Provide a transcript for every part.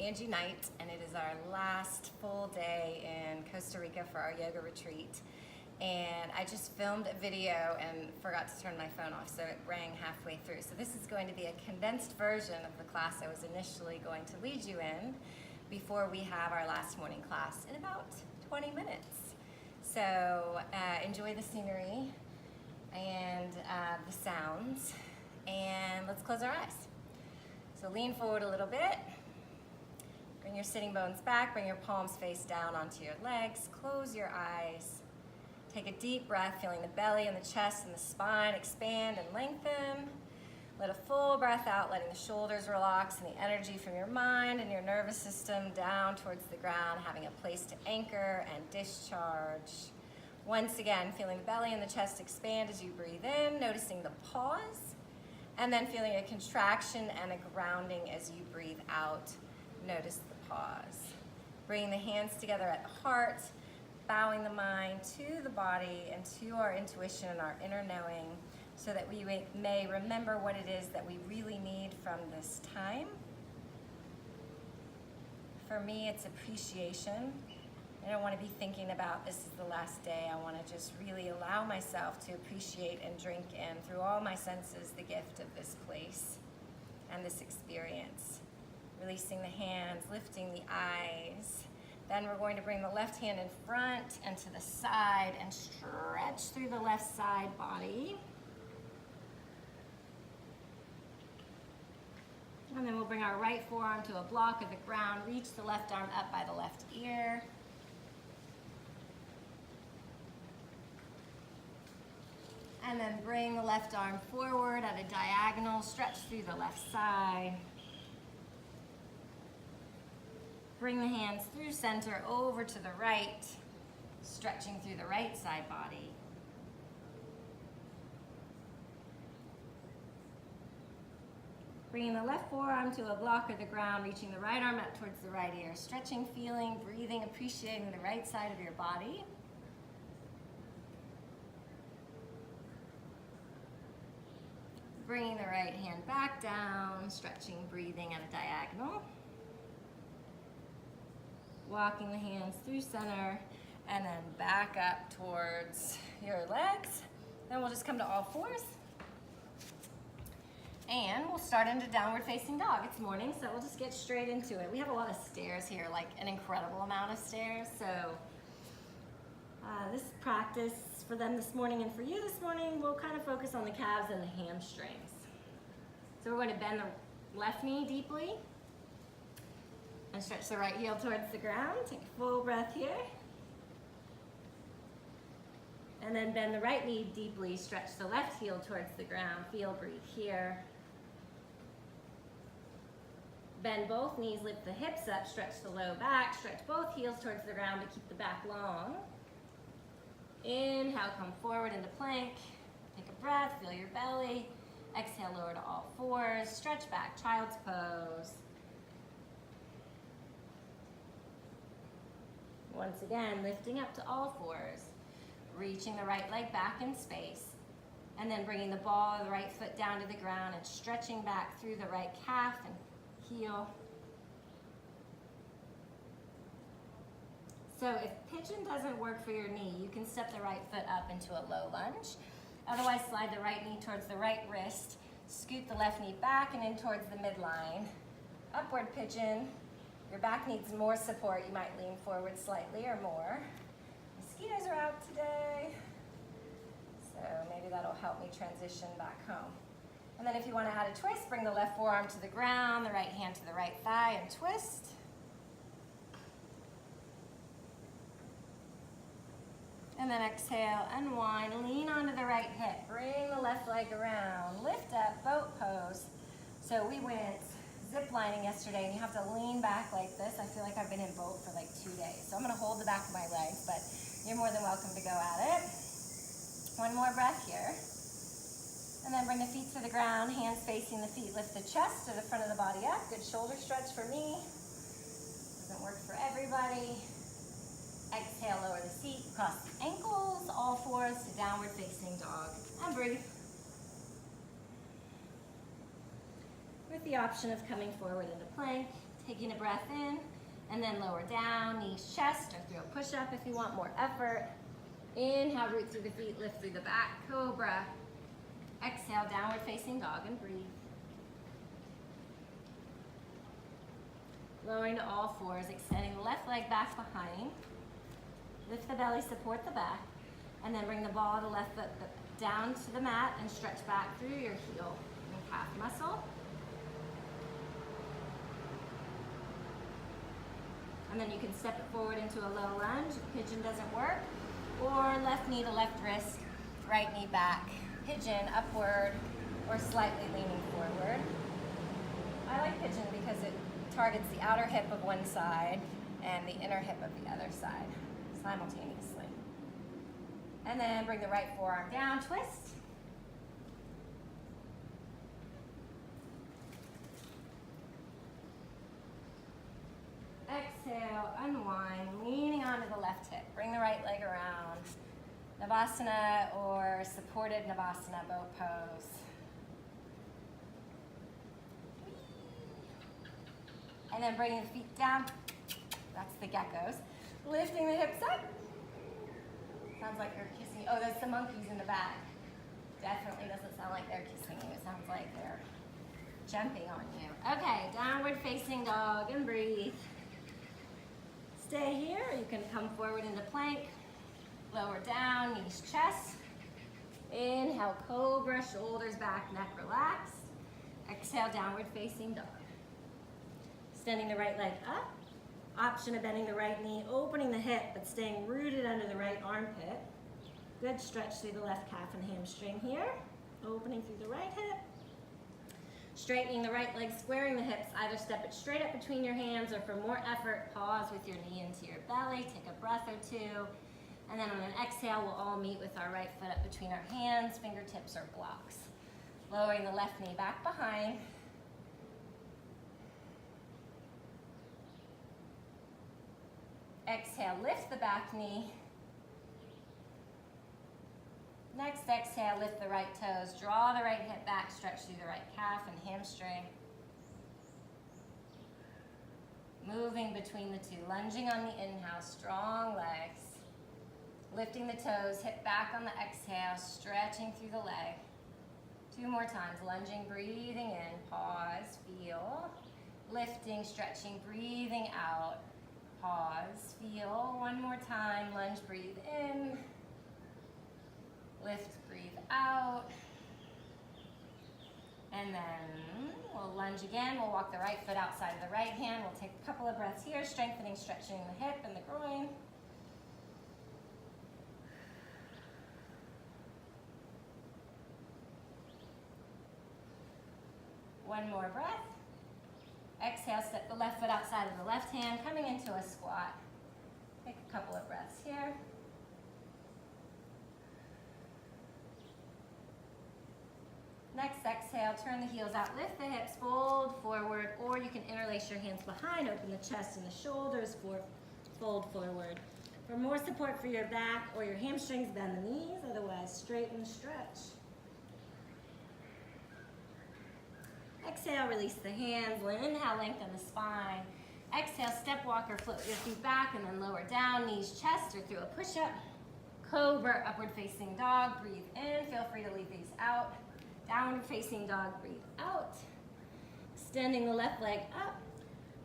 Angie Knight, and it is our last full day in Costa Rica for our yoga retreat. And I just filmed a video and forgot to turn my phone off, so it rang halfway through. So this is going to be a condensed version of the class I was initially going to lead you in before we have our last morning class in about 20 minutes. So enjoy the scenery and the sounds, and let's close our eyes. So lean forward a little bit. Bring your sitting bones back, bring your palms face down onto your legs, close your eyes. Take a deep breath, feeling the belly and the chest and the spine expand and lengthen. Let a full breath out, letting the shoulders relax and the energy from your mind and your nervous system down towards the ground, having a place to anchor and discharge. Once again, feeling the belly and the chest expand as you breathe in, noticing the pause, and then feeling a contraction and a grounding as you breathe out. Notice the pause. Bringing the hands together at the heart, bowing the mind to the body and to our intuition and our inner knowing, so that we may remember what it is that we really need from this time. For me, it's appreciation. I don't want to be thinking about this is the last day. I want to just really allow myself to appreciate and drink in through all my senses the gift of this place and this experience. Releasing the hands, lifting the eyes. Then we're going to bring the left hand in front and to the side and stretch through the left side body. And then we'll bring our right forearm to a block of the ground, reach the left arm up by the left ear. And then bring the left arm forward at a diagonal, stretch through the left side. Bring the hands through center over to the right, stretching through the right side body. Bringing the left forearm to a block of the ground, reaching the right arm up towards the right ear, stretching, feeling, breathing, appreciating the right side of your body. Bringing the right hand back down, stretching, breathing at a diagonal. Walking the hands through center and then back up towards your legs. Then we'll just come to all fours. And we'll start into downward facing dog. It's morning, so we'll just get straight into it. We have a lot of stairs here, like an incredible amount of stairs. So this practice for them this morning and for you this morning, we'll kind of focus on the calves and the hamstrings. So we're going to bend the left knee deeply and stretch the right heel towards the ground. Take a full breath here. And then bend the right knee deeply, stretch the left heel towards the ground. Feel, breathe here. Bend both knees, lift the hips up, stretch the low back, stretch both heels towards the ground to keep the back long. Inhale, come forward into plank. Take a breath, feel your belly. Exhale, lower to all fours. Stretch back, child's pose. Once again, lifting up to all fours. Reaching the right leg back in space. And then bringing the ball of the right foot down to the ground and stretching back through the right calf and heel. So if pigeon doesn't work for your knee, you can step the right foot up into a low lunge. Otherwise, slide the right knee towards the right wrist, scoot the left knee back and in towards the midline. Upward pigeon. Your back needs more support. You might lean forward slightly or more. Mosquitoes are out today, so maybe that'll help me transition back home. And then if you want to add a twist, bring the left forearm to the ground, the right hand to the right thigh and twist. And then exhale, unwind, lean onto the right hip, bring the left leg around, lift up, boat pose. So we went zip lining yesterday and you have to lean back like this. I feel like I've been in boat for like 2 days. So I'm gonna hold the back of my legs, but you're more than welcome to go at it. One more breath here. And then bring the feet to the ground, hands facing the feet. Lift the chest or the front of the body up. Good shoulder stretch for me. Doesn't work for everybody. Exhale, lower the feet, cross the ankles, all fours to downward facing dog. And breathe. With the option of coming forward into plank, take taking a breath in, and then lower down, knees, chest, or through a push-up if you want more effort. Inhale, root through the feet, lift through the back, cobra. Exhale, downward facing dog, and breathe. Lowering to all fours, extending the left leg back behind. Lift the belly, support the back, and then bring the ball of the left foot down to the mat and stretch back through your heel and calf muscle. And then you can step it forward into a low lunge if pigeon doesn't work, or left knee to left wrist, right knee back, pigeon upward, or slightly leaning forward. I like pigeon because it targets the outer hip of one side and the inner hip of the other side simultaneously. And then bring the right forearm down, twist. Exhale, unwind, leaning onto the left hip. Bring the right leg around. Navasana or supported Navasana, boat pose. And then bringing the feet down. That's the geckos. Lifting the hips up. Sounds like you're kissing. Oh, there's some monkeys in the back. Definitely doesn't sound like they're kissing you. It sounds like they're jumping on you. Okay, downward facing dog and breathe. Stay here. You can come forward into plank. Lower down, knees, chest. Inhale, cobra, shoulders back, neck relaxed. Exhale, downward facing dog. Extending the right leg up. Option of bending the right knee, opening the hip, but staying rooted under the right armpit. Good stretch through the left calf and hamstring here. Opening through the right hip. Straightening the right leg, squaring the hips. Either step it straight up between your hands, or for more effort, pause with your knee into your belly. Take a breath or two. And then on an exhale, we'll all meet with our right foot up between our hands, fingertips or blocks. Lowering the left knee back behind. Exhale, lift the back knee. Next exhale, lift the right toes. Draw the right hip back, stretch through the right calf and hamstring. Moving between the two, lunging on the inhale, strong legs. Lifting the toes, hip back on the exhale, stretching through the leg. 2 more times, lunging, breathing in, pause, feel. Lifting, stretching, breathing out. Pause, feel. 1 more time, lunge, breathe in. Lift, breathe out. And then we'll lunge again. We'll walk the right foot outside of the right hand. We'll take a couple of breaths here, strengthening, stretching the hip and the groin. One more breath. Exhale, step the left foot outside of the left hand, coming into a squat. Take a couple of breaths here. Next exhale, turn the heels out, lift the hips, fold forward, or you can interlace your hands behind, open the chest and the shoulders, fold forward. For more support for your back or your hamstrings, bend the knees, otherwise straighten, stretch. Exhale, release the hands, inhale, lengthen the spine. Exhale, step walk or float your feet back and then lower down, knees, chest, or through a push-up. Cobra, upward facing dog, breathe in, feel free to leave these out. Downward facing dog, breathe out. Extending the left leg up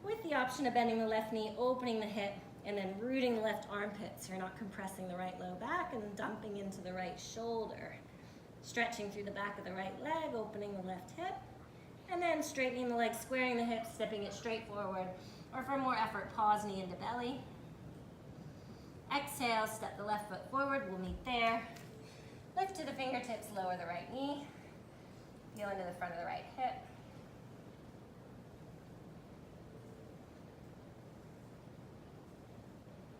with the option of bending the left knee, opening the hip, and then rooting the left armpit so you're not compressing the right low back and dumping into the right shoulder. Stretching through the back of the right leg, opening the left hip, and then straightening the leg, squaring the hips, stepping it straight forward, or for more effort, pause, knee into belly. Exhale, step the left foot forward, we'll meet there. Lift to the fingertips, lower the right knee. Heel into the front of the right hip.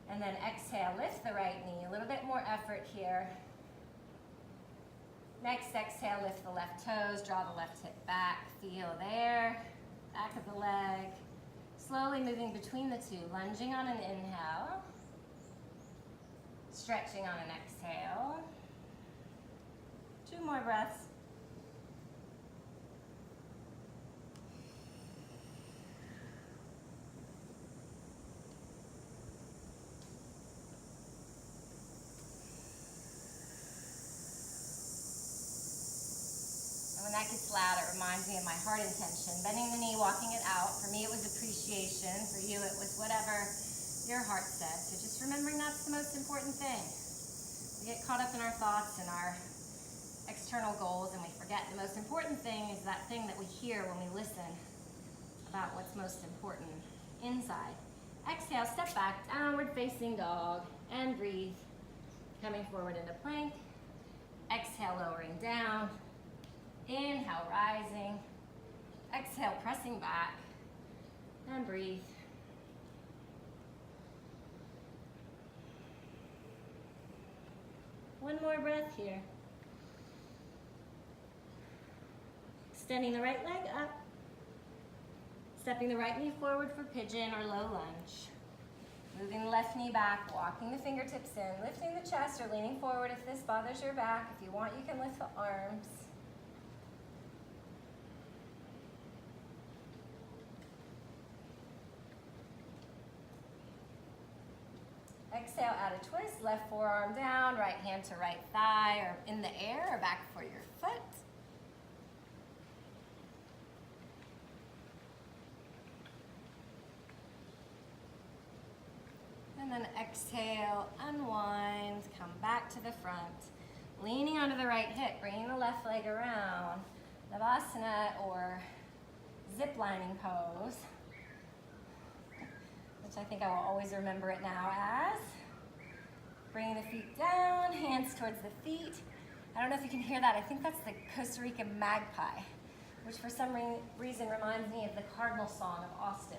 And then exhale, lift the right knee. A little bit more effort here. Next exhale, lift the left toes, draw the left hip back. Feel there, back of the leg. Slowly moving between the two, lunging on an inhale. Stretching on an exhale. 2 more breaths. neck gets loud, it reminds me of my heart intention. Bending the knee, walking it out. For me, it was appreciation. For you, it was whatever your heart said. So just remembering that's the most important thing. We get caught up in our thoughts and our external goals, and we forget the most important thing is that thing that we hear when we listen about what's most important inside. Exhale, step back, downward facing dog, and breathe. Coming forward into plank. Exhale, lowering down. Inhale, rising. Exhale, pressing back. And breathe. One more breath here. Extending the right leg up. Stepping the right knee forward for pigeon or low lunge. Moving the left knee back, walking the fingertips in, lifting the chest or leaning forward if this bothers your back. If you want, you can lift the arms. Exhale, add a twist, left forearm down, right hand to right thigh or in the air or back for your foot. And then exhale, unwind, come back to the front. Leaning onto the right hip, bringing the left leg around. Navasana or zip lining pose, which I think I will always remember it now as. Bringing the feet down, hands towards the feet. I don't know if you can hear that. I think that's the Costa Rica magpie, which for some reason reminds me of the Cardinal song of Austin.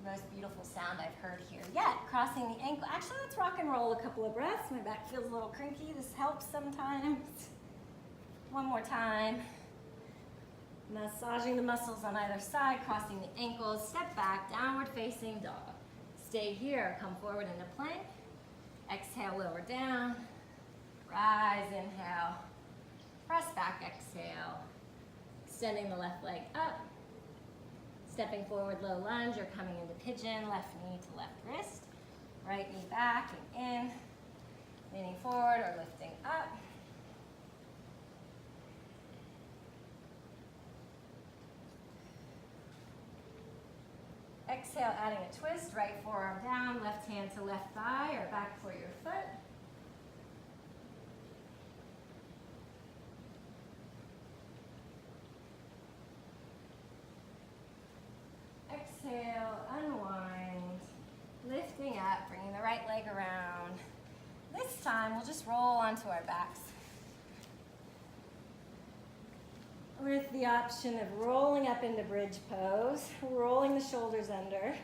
Most beautiful sound I've heard here yet. Crossing the ankle. Actually, let's rock and roll a couple of breaths. My back feels a little cranky. This helps sometimes. One more time. Massaging the muscles on either side, crossing the ankles. Step back, downward facing dog. Stay here. Come forward into plank. Exhale, lower down. Rise, inhale. Press back, exhale. Extending the left leg up. Stepping forward, low lunge, or coming into pigeon, left knee to left wrist, right knee back and in, leaning forward or lifting up. Exhale, adding a twist, right forearm down, left hand to left thigh or back for your foot. Exhale, unwind, lifting up, bringing the right leg around. This time, we'll just roll onto our backs with the option of rolling up into bridge pose, rolling the shoulders under,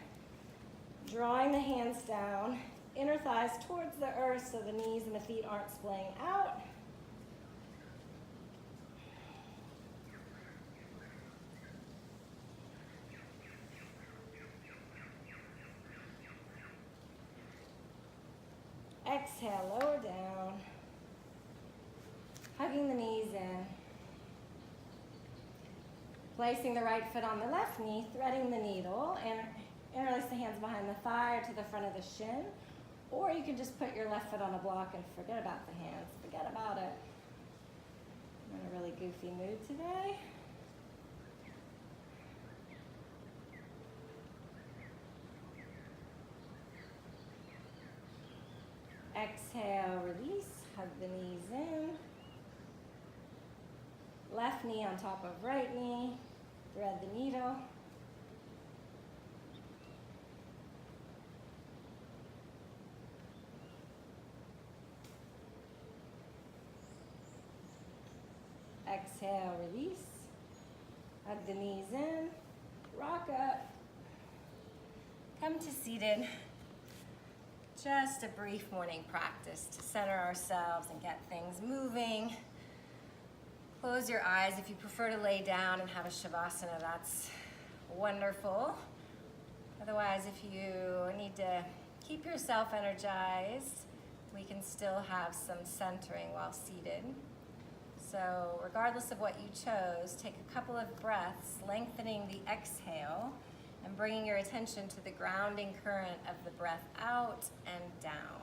drawing the hands down, inner thighs towards the earth so the knees and the feet aren't splaying out. Exhale, lower down, hugging the knees in, placing the right foot on the left knee, threading the needle, and interlace the hands behind the thigh or to the front of the shin, or you can just put your left foot on a block and forget about the hands, forget about it. I'm in a really goofy mood today. Exhale, release, hug the knees in. Left knee on top of right knee, thread the needle. Exhale, release, hug the knees in, rock up. Come to seated. Just a brief morning practice to center ourselves and get things moving. Close your eyes. If you prefer to lay down and have a shavasana, that's wonderful. Otherwise, if you need to keep yourself energized, we can still have some centering while seated. So regardless of what you chose, take a couple of breaths, lengthening the exhale and bringing your attention to the grounding current of the breath out and down.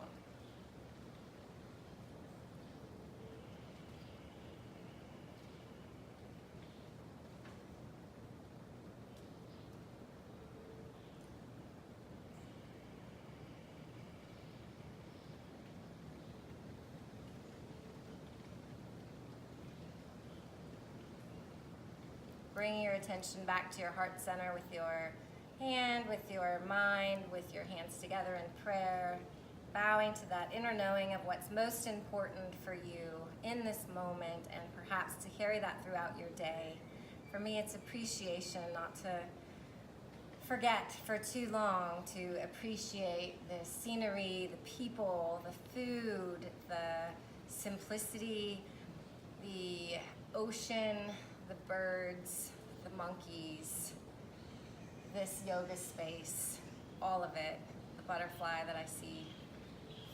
bringing your attention back to your heart center with your hand, with your mind, with your hands together in prayer, bowing to that inner knowing of what's most important for you in this moment, and perhaps to carry that throughout your day. For me, it's appreciation, not to forget for too long to appreciate the scenery, the people, the food, the simplicity, the ocean, the birds, the monkeys, this yoga space, all of it, the butterfly that I see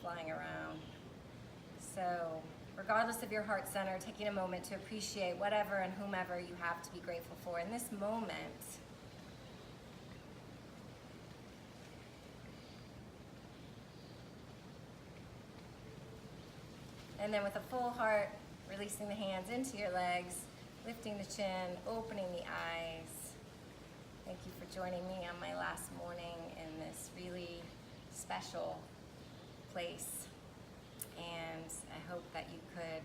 flying around. So regardless of your heart center, taking a moment to appreciate whatever and whomever you have to be grateful for in this moment. And then with a full heart, releasing the hands into your legs, lifting the chin, opening the eyes. Thank you for joining me on my last morning in this really special place. And I hope that you could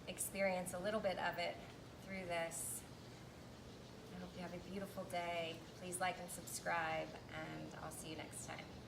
experience a little bit of it through this. I hope you have a beautiful day. Please like and subscribe, and I'll see you next time.